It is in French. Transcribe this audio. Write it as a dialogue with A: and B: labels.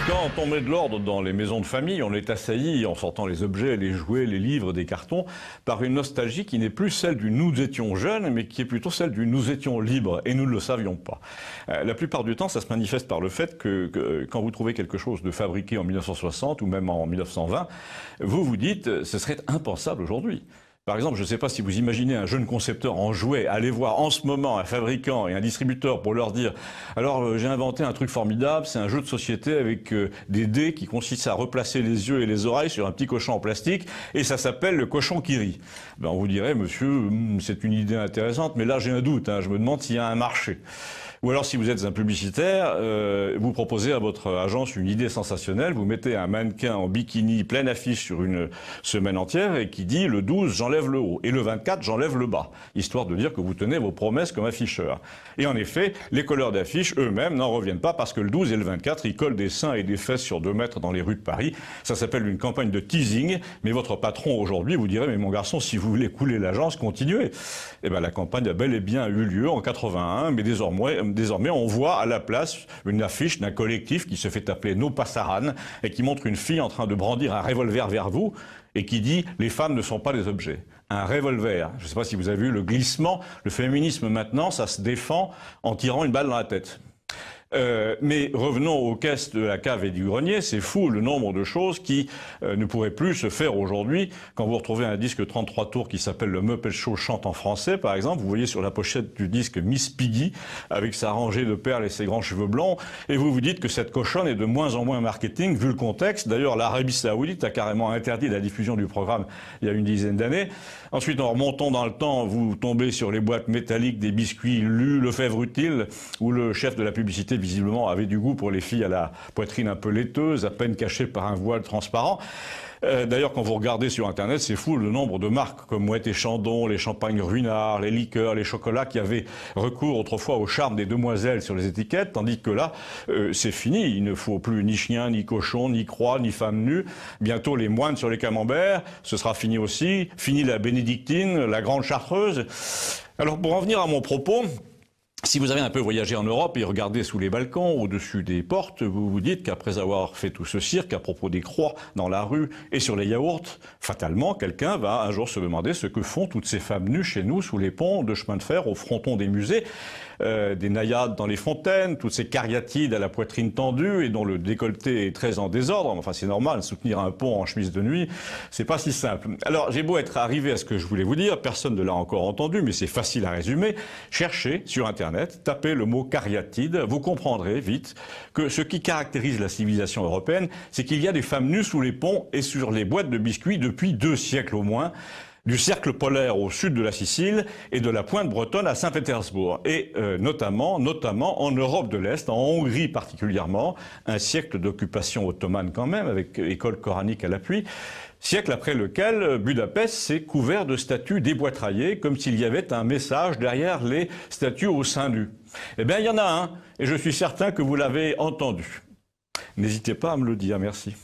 A: Quand on met de l'ordre dans les maisons de famille, on est assailli, en sortant les objets, les jouets, les livres, des cartons, par une nostalgie qui n'est plus celle du « nous étions jeunes », mais qui est plutôt celle du « nous étions libres », et nous ne le savions pas. La plupart du temps, ça se manifeste par le fait que quand vous trouvez quelque chose de fabriqué en 1960 ou même en 1920, vous vous dites « ce serait impensable aujourd'hui ». Par exemple, je ne sais pas si vous imaginez un jeune concepteur en jouets aller voir en ce moment un fabricant et un distributeur pour leur dire « Alors, j'ai inventé un truc formidable, c'est un jeu de société avec des dés qui consiste à replacer les yeux et les oreilles sur un petit cochon en plastique et ça s'appelle le cochon qui rit. » Ben, on vous dirait « Monsieur, c'est une idée intéressante, mais là j'ai un doute, je me demande s'il y a un marché. » Ou alors, si vous êtes un publicitaire, vous proposez à votre agence une idée sensationnelle, vous mettez un mannequin en bikini pleine affiche sur une semaine entière et qui dit « le 12, j'enlève le haut et le 24, j'enlève le bas », histoire de dire que vous tenez vos promesses comme afficheur. Et en effet, les colleurs d'affiches eux-mêmes n'en reviennent pas parce que le 12 et le 24, ils collent des seins et des fesses sur 2 mètres dans les rues de Paris. Ça s'appelle une campagne de teasing, mais votre patron aujourd'hui vous dirait « mais mon garçon, si vous voulez couler l'agence, continuez ». Eh bien, la campagne a bel et bien eu lieu en 81, mais désormais, on voit à la place une affiche d'un collectif qui se fait appeler No Pasaran et qui montre une fille en train de brandir un revolver vers vous et qui dit « les femmes ne sont pas des objets ». Un revolver. Je ne sais pas si vous avez vu le glissement. Le féminisme maintenant, ça se défend en tirant une balle dans la tête. Mais revenons aux caisses de la cave et du grenier, c'est fou le nombre de choses qui ne pourraient plus se faire aujourd'hui. Quand vous retrouvez un disque 33 tours qui s'appelle le Muppet Show chante en français, par exemple, vous voyez sur la pochette du disque Miss Piggy avec sa rangée de perles et ses grands cheveux blonds, et vous vous dites que cette cochonne est de moins en moins marketing vu le contexte. D'ailleurs, l'Arabie Saoudite a carrément interdit la diffusion du programme il y a une dizaine d'années. Ensuite, en remontant dans le temps, vous tombez sur les boîtes métalliques des biscuits Lu, Lefèvre Utile, où le chef de la publicité visiblement avait du goût pour les filles à la poitrine un peu laiteuse, à peine cachée par un voile transparent. D'ailleurs, quand vous regardez sur Internet, c'est fou le nombre de marques comme Moët et Chandon, les champagnes Ruinart, les liqueurs, les chocolats qui avaient recours autrefois au charme des demoiselles sur les étiquettes, tandis que là, c'est fini. Il ne faut plus ni chien, ni cochon, ni croix, ni femme nue. Bientôt les moines sur les camemberts, ce sera fini aussi. Fini la bénédictine, la grande chartreuse. Alors, pour en venir à mon propos, si vous avez un peu voyagé en Europe et regardé sous les balcons, au-dessus des portes, vous vous dites qu'après avoir fait tout ce cirque à propos des croix dans la rue et sur les yaourts, fatalement, quelqu'un va un jour se demander ce que font toutes ces femmes nues chez nous sous les ponts de chemin de fer au fronton des musées, des naïades dans les fontaines, toutes ces cariatides à la poitrine tendue et dont le décolleté est très en désordre. Enfin, c'est normal, soutenir un pont en chemise de nuit, c'est pas si simple. Alors, j'ai beau être arrivé à ce que je voulais vous dire, personne ne l'a encore entendu, mais c'est facile à résumer. Cherchez sur Internet, tapez le mot cariatide, vous comprendrez vite que ce qui caractérise la civilisation européenne, c'est qu'il y a des femmes nues sous les ponts et sur les boîtes de biscuits depuis 2 siècles au moins, du cercle polaire au sud de la Sicile et de la pointe bretonne à Saint-Pétersbourg. Et notamment en Europe de l'Est, en Hongrie particulièrement, un siècle d'occupation ottomane quand même, avec école coranique à l'appui, siècle après lequel Budapest s'est couvert de statues déboitraillées, comme s'il y avait un message derrière les statues au sein nu. Eh bien, il y en a un, et je suis certain que vous l'avez entendu. N'hésitez pas à me le dire, merci.